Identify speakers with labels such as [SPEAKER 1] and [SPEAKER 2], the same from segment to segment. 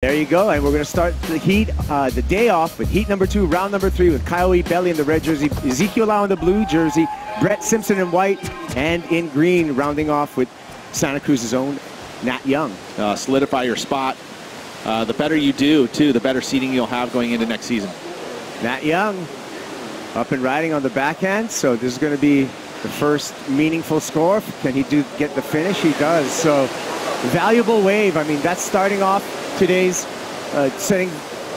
[SPEAKER 1] There you go, and we're going to start the heat, the day off with heat number 2, round number 3 with Kylie Belly in the red jersey, Ezekiel in the blue jersey, Brett Simpson in white, and in green, rounding off with Santa Cruz's own Nat Young.
[SPEAKER 2] Solidify your spot. The better you do, too, the better seating you'll have going into next season.
[SPEAKER 1] Nat Young up and riding on the backhand, so this is going to be the first meaningful score. Can he get the finish? He does. So valuable wave. I mean, that's starting off today's setting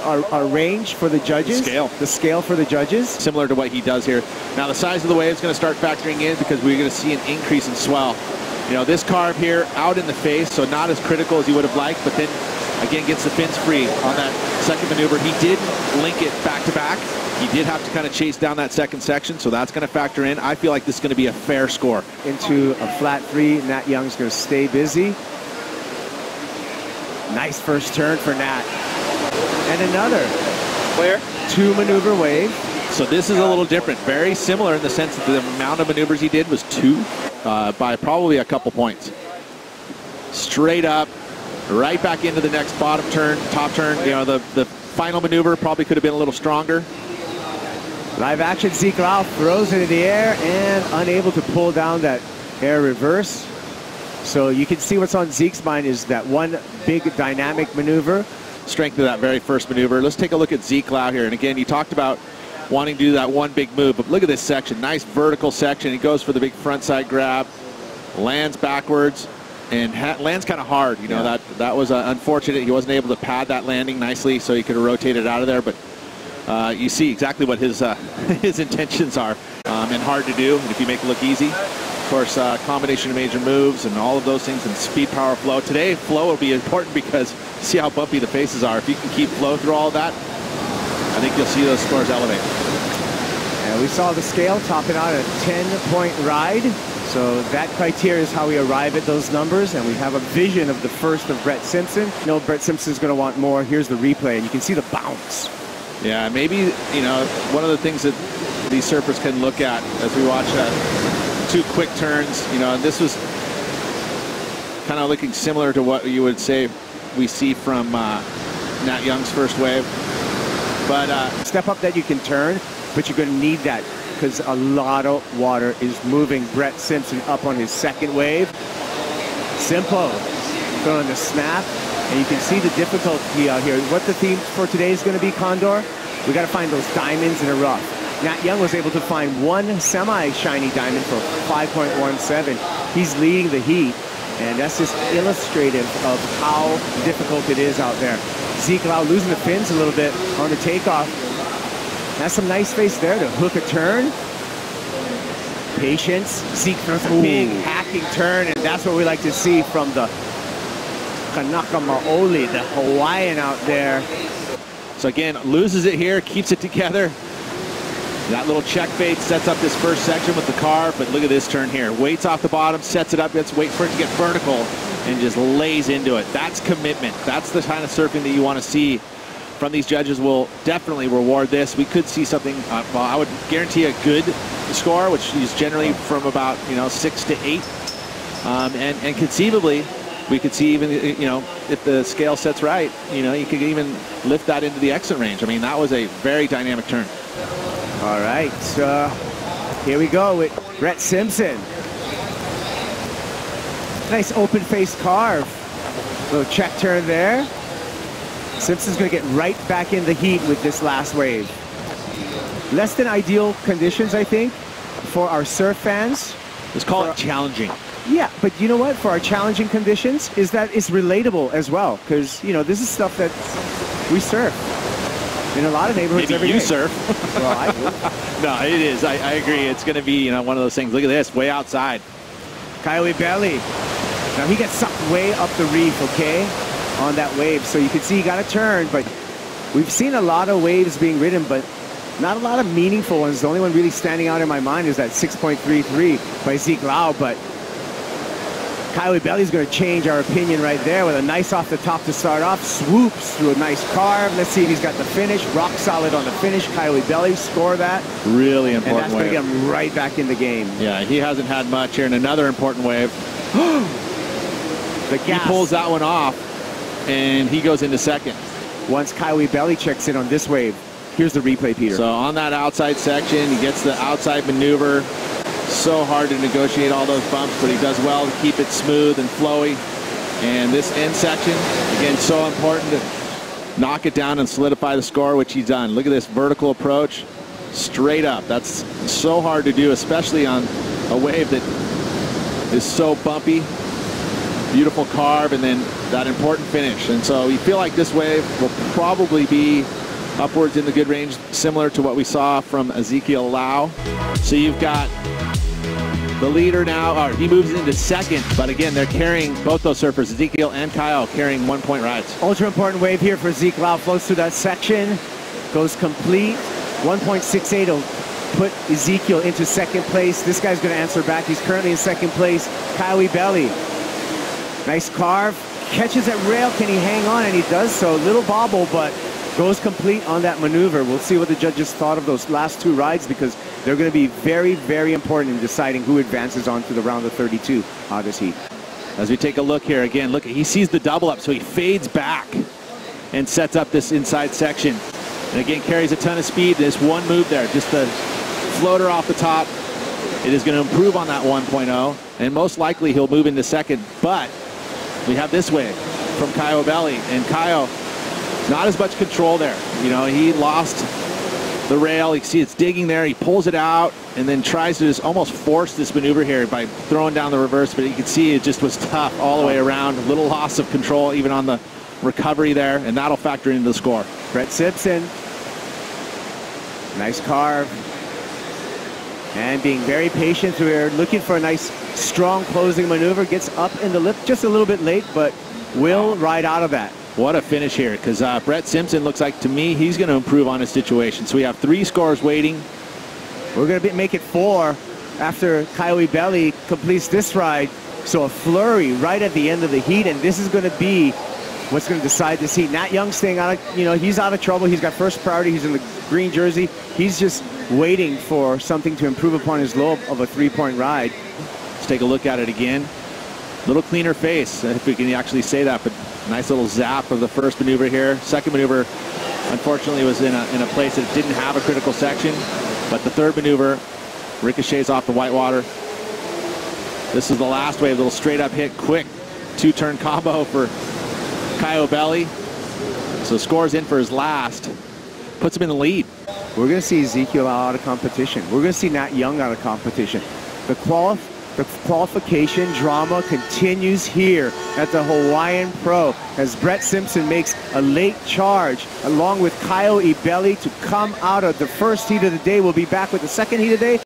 [SPEAKER 1] our range for the judges. The scale for the judges.
[SPEAKER 2] Similar to what he does here. Now the size of the wave is going to start factoring in because we're going to see an increase in swell. You know, this carve here out in the face, so not as critical as you would have liked, but then again gets the fins free on that second maneuver. He did link it back to back. He did have to kind of chase down that second section, so that's going to factor in. I feel like this is going to be a fair score.
[SPEAKER 1] Into a flat 3, Nat Young's going to stay busy. Nice first turn for Nat. And another.
[SPEAKER 2] Clear.
[SPEAKER 1] 2 maneuver wave.
[SPEAKER 2] So this is a little different. Very similar in the sense that the amount of maneuvers he did was 2 by probably a couple points. Straight up, right back into the next bottom turn, top turn. You know, the final maneuver probably could have been a little stronger.
[SPEAKER 1] Live action, Ezekiel throws it in the air and unable to pull down that air reverse. So you can see what's on Zeke's mind is that one big dynamic maneuver.
[SPEAKER 2] Strength of that very first maneuver. Let's take a look at Zeke out here. And again, you talked about wanting to do that one big move, but look at this section. Nice vertical section. He goes for the big front side grab, lands backwards, and lands kind of hard. You know, that was unfortunate. He wasn't able to pad that landing nicely, so he could have rotated out of there. But you see exactly what his his intentions are, and hard to do if you make it look easy. Of course, combination of major moves and all of those things, and speed, power, flow. Today, flow will be important because see how bumpy the faces are. If you can keep flow through all of that, I think you'll see those scores elevate.
[SPEAKER 1] And we saw the scale topping out a 10-point ride. So that criteria is how we arrive at those numbers, and we have a vision of the first of Brett Simpson. You know, Brett Simpson's going to want more. Here's the replay, and you can see the bounce.
[SPEAKER 2] Yeah, maybe, you know, one of the things that these surfers can look at as we watch that 2 quick turns, you know, and this was kind of looking similar to what you would say we see from Nat Young's first wave. But
[SPEAKER 1] step up that you can turn, but you're going to need that because a lot of water is moving Brett Simpson up on his second wave. Simple, throwing the snap, and you can see the difficulty out here. What the theme for today is going to be, Condor? We got to find those diamonds in a rough. Nat Young was able to find one semi-shiny diamond for 5.17. He's leading the heat, and that's just illustrative of how difficult it is out there. Ezekiel losing the fins a little bit on the takeoff. That's some nice space there to hook a turn. Patience. Zeke throws a big hacking turn, and that's what we like to see from the Kanaka Maoli, the Hawaiian out there.
[SPEAKER 2] So again, loses it here, keeps it together. That little check bait sets up this first section with the carve, but look at this turn here. Waits off the bottom, sets it up, gets wait for it to get vertical, and just lays into it. That's commitment. That's the kind of surfing that you want to see from these judges. Will definitely reward this. We could see something, well, I would guarantee a good score, which is generally from about, you know, 6 to 8. And conceivably, we could see even, you know, if the scale sets right, you know, you could even lift that into the exit range. I mean, that was a very dynamic turn.
[SPEAKER 1] All right, here we go with Brett Simpson. Nice open face carve. Little check turn there. Simpson's going to get right back in the heat with this last wave. Less than ideal conditions, I think, for our surf fans.
[SPEAKER 2] Let's call it challenging.
[SPEAKER 1] Yeah, but you know what? For our challenging conditions, is that it's relatable as well. Because, you know, this is stuff that we surf in a lot of neighborhoods.
[SPEAKER 2] Maybe
[SPEAKER 1] every
[SPEAKER 2] you
[SPEAKER 1] day.
[SPEAKER 2] surf.
[SPEAKER 1] Well, I do.
[SPEAKER 2] No, it is. I agree. It's going to be, you know, one of those things. Look at this, way outside.
[SPEAKER 1] Kylie Belly. Now he gets sucked way up the reef, okay, on that wave. So you can see he got a turn, but we've seen a lot of waves being ridden, but not a lot of meaningful ones. The only one really standing out in my mind is that 6.33 by Zeke Lau, but Kylie Belly's going to change our opinion right there with a nice off the top to start off. Swoops through a nice carve. Let's see if he's got the finish. Rock solid on the finish. Kylie Belly, score that.
[SPEAKER 2] Really important
[SPEAKER 1] and that's
[SPEAKER 2] wave.
[SPEAKER 1] going to get him right back in the game.
[SPEAKER 2] Yeah, he hasn't had much here. And another important wave.
[SPEAKER 1] The gas.
[SPEAKER 2] He pulls that one off. and he goes into second.
[SPEAKER 1] Once Kylie Belly checks in on this wave, here's the replay, Peter.
[SPEAKER 2] So on that outside section, he gets the outside maneuver. So hard to negotiate all those bumps, but he does well to keep it smooth and flowy. And this end section, again, so important to knock it down and solidify the score, which he's done. Look at this vertical approach, straight up. That's so hard to do, especially on a wave that is so bumpy. Beautiful carve, and then that important finish. And so you feel like this wave will probably be upwards in the good range, similar to what we saw from Ezekiel Lau. So you've got the leader now, or he moves into second, but again, they're carrying both those surfers, Ezekiel and Caio, carrying 1 point rides.
[SPEAKER 1] Ultra important wave here for Ezekiel Lau. Flows through that section, goes complete. 1.68 will put Ezekiel into second place. This guy's going to answer back. He's currently in second place. Kylie Belly. Nice carve. Catches that rail. Can he hang on? And he does so. Little bobble, but goes complete on that maneuver. We'll see what the judges thought of those last two rides, because they're going to be very, very important in deciding who advances on to the round of 32 out of this heat.
[SPEAKER 2] As we take a look here, again, look, he sees the double up, so he fades back and sets up this inside section. And again, carries a ton of speed. There's one move there, just the floater off the top. It is going to improve on that 1.0, and most likely he'll move into second. But we have this wave from Kylie Belly, and Caio, not as much control there. You know, he lost the rail. You can see it's digging there. He pulls it out and then tries to just almost force this maneuver here by throwing down the reverse, but you can see it just was tough all the way around. A little loss of control even on the recovery there, and that'll factor into the score.
[SPEAKER 1] Brett Simpson. Nice carve. And being very patient. We're looking for a nice, strong closing maneuver. Gets up in the lip just a little bit late, but will ride out of that.
[SPEAKER 2] What a finish here, because Brett Simpson looks like, to me, he's going to improve on his situation. So we have 3 scores waiting.
[SPEAKER 1] We're going to make it 4 after Kylie Belly completes this ride. So a flurry right at the end of the heat, and this is going to be what's going to decide this heat. Nat Young staying out of, he's out of trouble. He's got first priority. He's in the green jersey. He's just waiting for something to improve upon his low of a 3-point ride.
[SPEAKER 2] Let's take a look at it again. Little cleaner face, if we can actually say that, but nice little zap of the first maneuver here. Second maneuver, unfortunately, was in a place that didn't have a critical section, but the third maneuver ricochets off the whitewater. This is the last wave, little straight up hit, quick 2-turn combo for Kylie Belly. So scores in for his last, puts him in the lead.
[SPEAKER 1] We're going to see Ezekiel out of competition. We're going to see Nat Young out of competition. The qualification drama continues here at the Hawaiian Pro as Brett Simpson makes a late charge along with Caio Ibelli to come out of the first heat of the day. We'll be back with the second heat of the day.